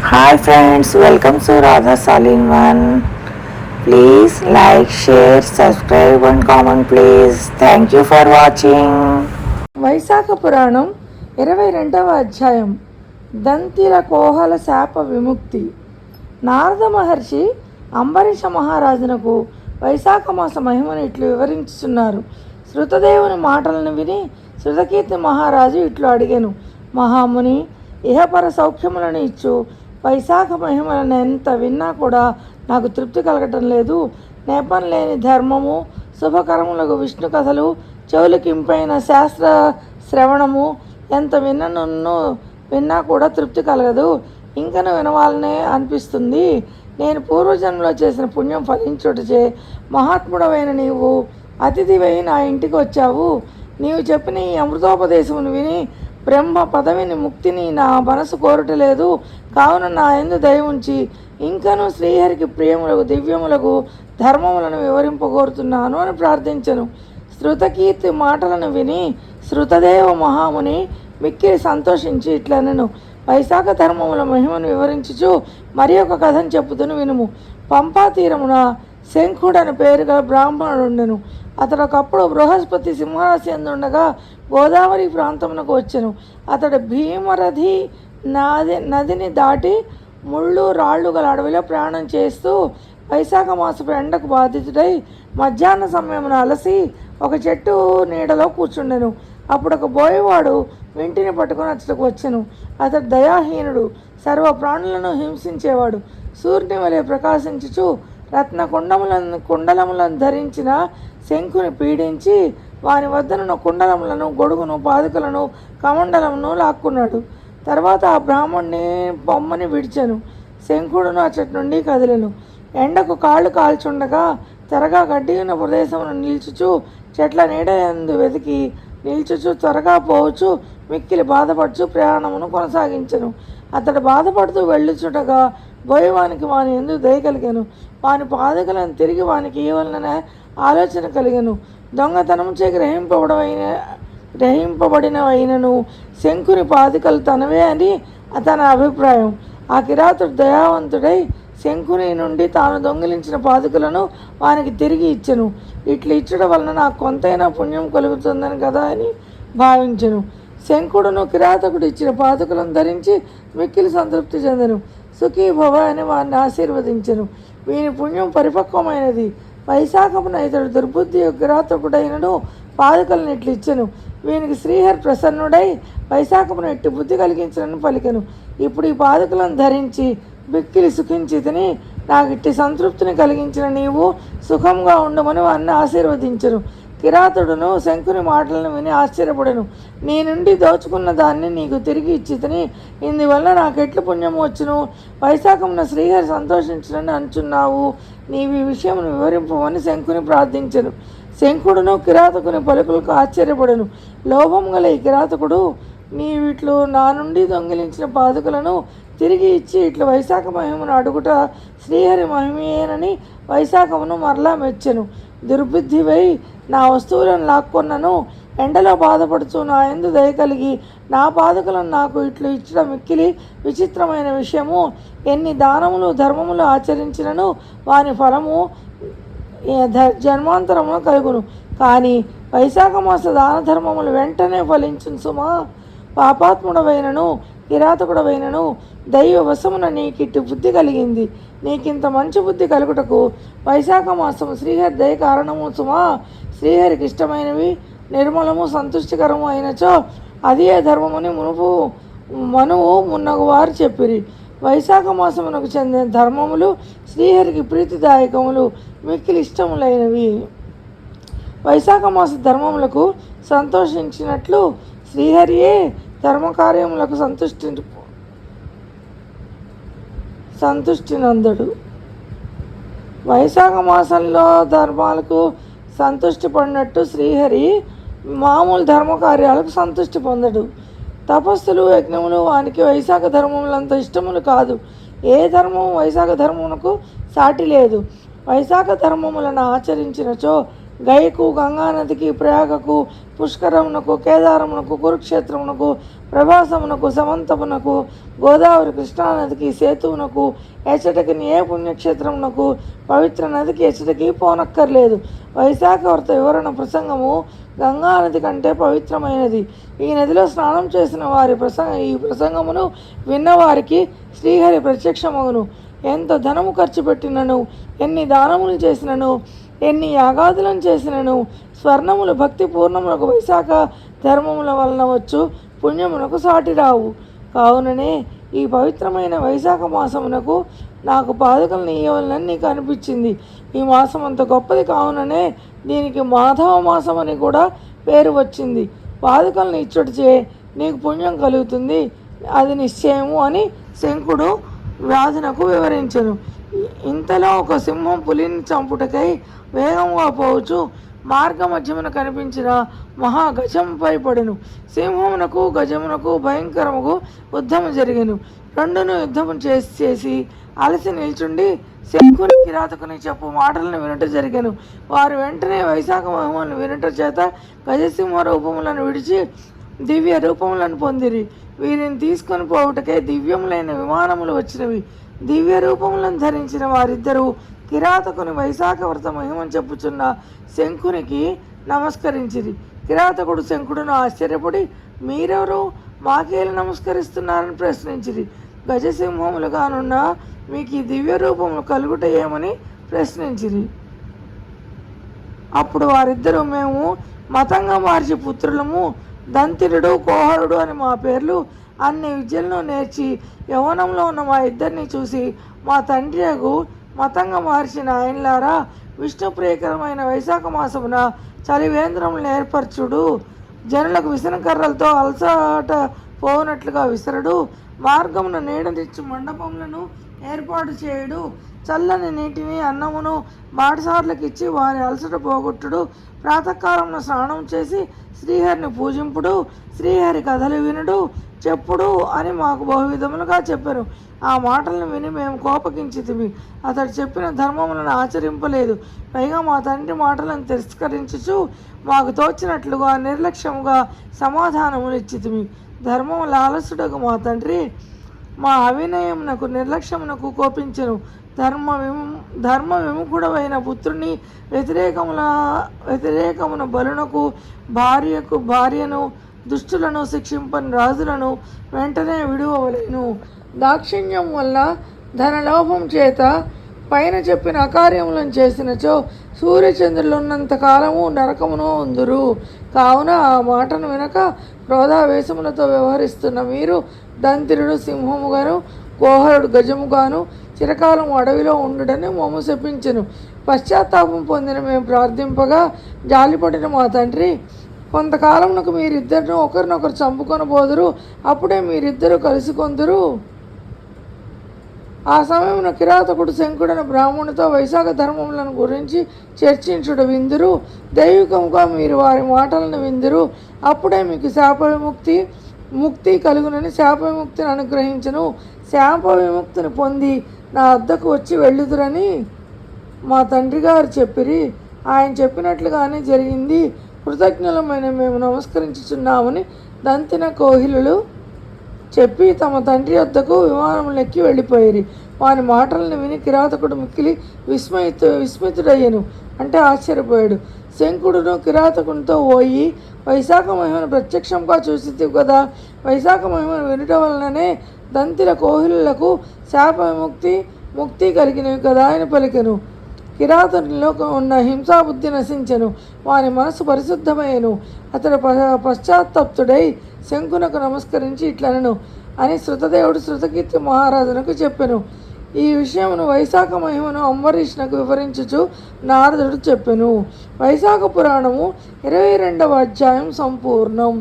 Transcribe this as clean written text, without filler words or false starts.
Hi friends, welcome to Radha Salim One. Please like, share, subscribe and comment please. Thank you for watching. వైశాఖ పురాణం 22వ అధ్యాయం దంతిల కోహల శాప విముక్తి. నారద మహర్షి అంబరీష మహారాజునకు వైశాఖ మాస మహిమను ఇట్లు వివరించుచున్నారు. శృతదేవుని మాటలను విని శృతకీర్తి మహారాజు ఇట్లు అడిగాను, మహాముని, ఇహపర సౌఖ్యములను ఇచ్చు వైశాఖ మహిమలను ఎంత విన్నా కూడా నాకు తృప్తి కలగటం లేదు. నేపం లేని ధర్మము, శుభకరములకు విష్ణు కథలు, చెవులకింపైన శాస్త్ర శ్రవణము ఎంత విన్నా కూడా తృప్తి కలగదు. ఇంకను వినవాలనే అనిపిస్తుంది. నేను పూర్వజన్మలో చేసిన పుణ్యం ఫలించుటచే మహాత్ముడవైన నీవు అతిథివై నా ఇంటికి వచ్చావు. నీవు చెప్పిన ఈ అమృతోపదేశమును విని బ్రహ్మ పదవిని ముక్తిని నా మనసు కోరటలేదు. కావున నా యందు దయ ఉంచి ఇంకను శ్రీహరికి ప్రియములకు దివ్యములకు ధర్మములను వివరింపగోరుతున్నాను అని ప్రార్థించను. శృతకీర్తి మాటలను విని శృతదేవ మహాముని మిక్కిలి సంతోషించి ఇట్లనెను, వైశాఖ ధర్మముల మహిమను వివరించుచు మరి ఒక కథను చెప్పుదును వినుము. పంపా తీరమున శంఖుడని పేరు గల బ్రాహ్మణుడుండెను. అతడు ఒకప్పుడు బృహస్పతి సింహరాశి అందుండగా గోదావరి ప్రాంతమునకు వచ్చెను. అతడు భీమరథి నదిని దాటి ముళ్ళు రాళ్ళు గల అడవిలో ప్రయాణం చేస్తూ వైశాఖ మాసపు ఎండకు బాధితుడై మధ్యాహ్న సమయమున అలసి ఒక చెట్టు నీడలో కూర్చుండెను. అప్పుడు ఒక బోయవాడు వింటిని పట్టుకొని అతడికి వచ్చెను. అతడు దయాహీనుడు, సర్వ ప్రాణులను హింసించేవాడు. సూర్యుని వలె ప్రకాశించుచు రత్న కుండలములను ధరించిన శంఖుని పీడించి వాని వద్దనున్న కుండలములను, గొడుగును, పాదుకలను, కమండలమును లాక్కున్నాడు. తర్వాత ఆ బ్రాహ్మణ్ణి బొమ్మని విడిచెను. శంఖుడును అచ్చటి నుండి కదిలెను. ఎండకు కాళ్ళు కాల్చుండగా త్వరగా గడ్డి ఉన్న ప్రదేశమును నిల్చుచు చెట్ల నీడ యందు వెతికి నిల్చుచు త్వరగా పోవచ్చు మిక్కిలి బాధపడుచు ప్రయాణమును కొనసాగించెను. అతడు బాధపడుతూ వెళ్ళుచుటగా బోయవానికి వాని ఎందుకు దయ కలిగాను. వాని పాదకులను తిరిగి వానికి ఇవ్వాలనే ఆలోచన కలిగాను. దొంగతనం చే గ్రహింపబడినవైనను శంకుని పాదుకలు తనవే అని అతని అభిప్రాయం. ఆ కిరాతుడు దయావంతుడై శంకుని నుండి తాను దొంగిలించిన పాదుకలను వానికి తిరిగి ఇచ్చెను. ఇట్లు ఇచ్చడం వలన నాకు కొంతైనా పుణ్యం కలుగుతుందని కదా అని భావించెను. శంకుడును కిరాతకుడు ఇచ్చిన పాదుకలను ధరించి మిక్కిలి సంతృప్తి చెందెను. సుఖీ భవ అని వారిని ఆశీర్వదించెను. వీని పుణ్యం పరిపక్వమైనది. వైశాఖమున ఇతడు దుర్బుద్ధి కిరాతకుడైనను పాదుకలను ఇట్లు ఇచ్చెను. వీనికి శ్రీహరి ప్రసన్నుడై వైశాఖమును ఎట్టి బుద్ధి కలిగించనని పలికెను. ఇప్పుడు ఈ పాదుకలను ధరించి మిక్కిలి సుఖించి తిని నాకు ఇట్టి సంతృప్తిని కలిగించిన నీవు సుఖంగా ఉండమని వారిని ఆశీర్వదించను. కిరాతుడును శంకుని మాటలను విని ఆశ్చర్యపడను. నీ నుండి దోచుకున్న దాన్ని నీకు తిరిగి ఇచ్చితిని. ఇందువల్ల నాకు ఎట్లు పుణ్యము వచ్చును. వైశాఖమున శ్రీహరి సంతోషించునని అంచున్నావు. నీవు ఈ విషయమును వివరింపమని శంకుని ప్రార్థించను. శంకుడును కిరాతకుని పలుకులకు ఆశ్చర్యపడను. లోభం గల ఈ కిరాతకుడు నీవిట్లు నా నుండి దొంగిలించిన పాదుకలను తిరిగి ఇచ్చి ఇట్లు వైశాఖ మహిమను అడుగుట శ్రీహరి మహిమయేనని వైశాఖమును మరలా మెచ్చెను. దుర్బుద్ధివై నా వస్తువులను లాక్కొన్నను. ఎండలో బాధపడుచు నా యందు దయ కలిగి నా పాదుకలను నాకు ఇట్లు ఇచ్చడం మిక్కిలి విచిత్రమైన విషయము. ఎన్ని దానములు ధర్మములు ఆచరించినను వాని ఫలము జన్మాంతరమును కలుగును. కానీ వైశాఖ మాస దాన ధర్మములు వెంటనే ఫలించును సుమా. పాపాత్ముడవైనను కిరాతకుడవైనను దైవ వశమున నీకిట్టి బుద్ధి కలిగింది. నీకింత మంచి బుద్ధి కలుగుటకు వైశాఖ మాసము శ్రీహరి దయ కారణము సుమా. శ్రీహరికి ఇష్టమైనవి నిర్మలము సంతుష్టికరము అయినచో అదే ధర్మముని మనువు మున్నగు వారు చెప్పిరి. వైశాఖ మాసమునకు చెందిన ధర్మములు శ్రీహరికి ప్రీతిదాయకములు మిక్కిలి ఇష్టములైనవి. వైశాఖ మాస ధర్మములకు సంతోషించినట్లు శ్రీహరియే ధర్మకార్యములకు సంతుష్టినందుడు. వైశాఖ మాసంలో ధర్మాలకు సంతృష్టి పడినట్టు శ్రీహరి మామూలు ధర్మకార్యాలకు సంతృష్టి పొందడు. తపస్సులు యజ్ఞములు వానికి వైశాఖ ధర్మములంత ఇష్టములు కాదు. ఏ ధర్మము వైశాఖ ధర్మమునకు సాటి లేదు. వైశాఖ ధర్మములను ఆచరించినచో గయకు, గంగానదికి, ప్రయాగకు, పుష్కరమునకు, కేదారమునకు, కురుక్షేత్రమునకు, ప్రభాసమునకు, సమంతమునకు, గోదావరి కృష్ణానదికి, సేతువునకు, ఎచ్చటికి ఏ పుణ్యక్షేత్రమునకు, పవిత్ర నదికి ఎచ్చటికి పోనక్కర్లేదు. వైశాఖ వ్రత వివరణ ప్రసంగము గంగానది కంటే పవిత్రమైనది. ఈ నదిలో స్నానం చేసిన వారి ఈ ప్రసంగమును విన్నవారికి శ్రీహరి ప్రత్యక్షమగును. ఎంత ధనము ఖర్చు పెట్టినను, ఎన్ని దానములు చేసినను, ఎన్ని యాగాదులను చేసినను స్వర్ణములు భక్తి పూర్ణములకు వైశాఖ ధర్మముల వలన వచ్చు పుణ్యమునకు సాటి రావు. కావుననే ఈ పవిత్రమైన వైశాఖ మాసమునకు నాకు పాదుకలను ఇయ్యవలనని నీకు అనిపించింది. ఈ మాసం అంత గొప్పది కావుననే దీనికి మాధవ మాసం అని కూడా పేరు వచ్చింది. పాదుకలను ఇచ్చుటచే నీకు పుణ్యం కలుగుతుంది, అది నిశ్చయము అని శంకుడు వ్యాధునకు వివరించెను. ఇంతలో ఒక సింహం పులిని చంపుటకై వేగంగా పోవచ్చు మార్గ మధ్యమున కనిపించిన మహాగజంపై పడెను. సింహమునకు గజమునకు భయంకరముకు యుద్ధము జరిగెను. రెండును యుద్ధము చేసి అలసి నిల్చుండి శంకుని కిరాతకుని చెప్పు మాటలను వినుట జరిగెను. వారు వెంటనే వైశాఖ మహిమలను వినుట చేత గజసింహ రూపములను విడిచి దివ్య రూపములను పొందిరి. వీరిని తీసుకొని పోవుటకై దివ్యములైన విమానములు వచ్చినవి. దివ్య రూపములను ధరించిన వారిద్దరూ కిరాతకుని వైశాఖ వ్రత మహిమను చెప్పుచున్న శంకునికి నమస్కరించిరి. కిరాతకుడు శంకుడును ఆశ్చర్యపడి, మీరెవరు, మాకేలా నమస్కరిస్తున్నారని ప్రశ్నించిరి. గజసింహములుగానున్న మీకు ఈ దివ్య రూపములు కలుగుట ఏమని ప్రశ్నించిరి. అప్పుడు వారిద్దరూ, మేము మతంగా మార్చి పుత్రులము, దంతిరుడు, కోహరుడు అని మా పేర్లు, అన్ని విద్యలను నేర్చి యవ్వనంలో ఉన్న మా ఇద్దరిని చూసి మా తండ్రియగు మతంగా మార్చిన ఆయనలారా, విష్ణు ప్రియకరమైన వైశాఖ మాసమున చలివేంద్రములను ఏర్పరచుడు, జనులకు విసనకర్రలతో అలసట పోనట్లుగా విసరడు, మార్గమున నీడనిచ్చు మండపములను ఏర్పాటు చేయుడు, చల్లని నీటిని అన్నమును బాటసార్లకు ఇచ్చి వారి అలసట పోగొట్టుడు, ప్రాతకాలంలో స్నానం చేసి శ్రీహరిని పూజింపుడు, శ్రీహరి కథలు వినుడు, చెప్పుడు అని మాకు బహువిధములుగా చెప్పారు. ఆ మాటలను విని మేము కోపగించితిమి. అతడు చెప్పిన ధర్మములను ఆచరింపలేదు. పైగా మా తండ్రి మాటలను తిరస్కరించుచు మాకు తోచినట్లుగా నిర్లక్ష్యముగా సమాధానములు ఇచ్చితిమి. ధర్మము లాలసుడకు మా తండ్రి మా అవినయమునకు నిర్లక్ష్యమునకు కోపించెను. ధర్మ విముఖుడవైన పుత్రుని వ్యతిరేకమున బలునకు భార్యను దుష్టులను శిక్షింపని రాజులను వెంటనే విడువవలేను. దాక్షిణ్యం వల్ల ధనలోభం చేత పైన చెప్పిన అకార్యములను చేసినచో సూర్యచంద్రులు ఉన్నంత కాలము నరకమును ఉందురు. కావున ఆ మాటను వినక క్రోధావేశములతో వ్యవహరిస్తున్న మీరు దంతిరుడు సింహముగాను, కోహరుడు గజముగాను చిరకాలం అడవిలో ఉండుడని మమ్ము శపించెను. పశ్చాత్తాపం పొందిన మేము ప్రార్థింపగా జాలిపడిన మా తండ్రి, కొంతకాలమునకు మీరిద్దరిని ఒకరినొకరు చంపుకొని పోదురు, అప్పుడే మీరిద్దరూ కలిసికొందురు. ఆ సమయంలో కిరాతకుడు శంకుడైన బ్రాహ్మణునితో వైశాఖ ధర్మములను గురించి చర్చించుడు విందురు. దైవికముగా మీరు వారి మాటలను విందురు. అప్పుడే మీకు శాప ముక్తి కలుగునని శాప విముక్తిని అనుగ్రహించను. శాప విముక్తిని పొంది నా వద్దకు వచ్చి వెళ్ళుదురని మా తండ్రి గారు చెప్పిరి. ఆయన చెప్పినట్లుగానే జరిగింది. కృతజ్ఞులమైన మేము నమస్కరించుచున్నామని దంతిన కోహిలులు చెప్పి తమ తండ్రి వద్దకు విమానములెక్కి వెళ్ళిపోయారు. వాని మాటలను విని కిరాతకుడు మిక్కిలి విస్మితుడయ్యను, అంటే ఆశ్చర్యపోయాడు. శంకుడును కిరాతకునితో పోయి, వైశాఖ మహిమను ప్రత్యక్షంగా చూసితివి కదా, వైశాఖ మహిమను వినుట వలననే దంతిల కోహిలులకు శాప ముక్తి కలిగినవి కదా అని పలికెను. కిరాతునిలో ఉన్న హింసాబుద్ధి నశించెను, వాని మనసు పరిశుద్ధమయ్యను. అతడు పశ్చాత్తప్తుడై శంకునకు నమస్కరించి ఇట్లనను అని శృతదేవుడు శృతకీర్తి మహారాజునకు చెప్పెను. ఈ విషయమును వైశాఖ మహిమను అంబరీషునకు వివరించుచు నారదుడు చెప్పెను. వైశాఖ పురాణము 22వ అధ్యాయం సంపూర్ణం.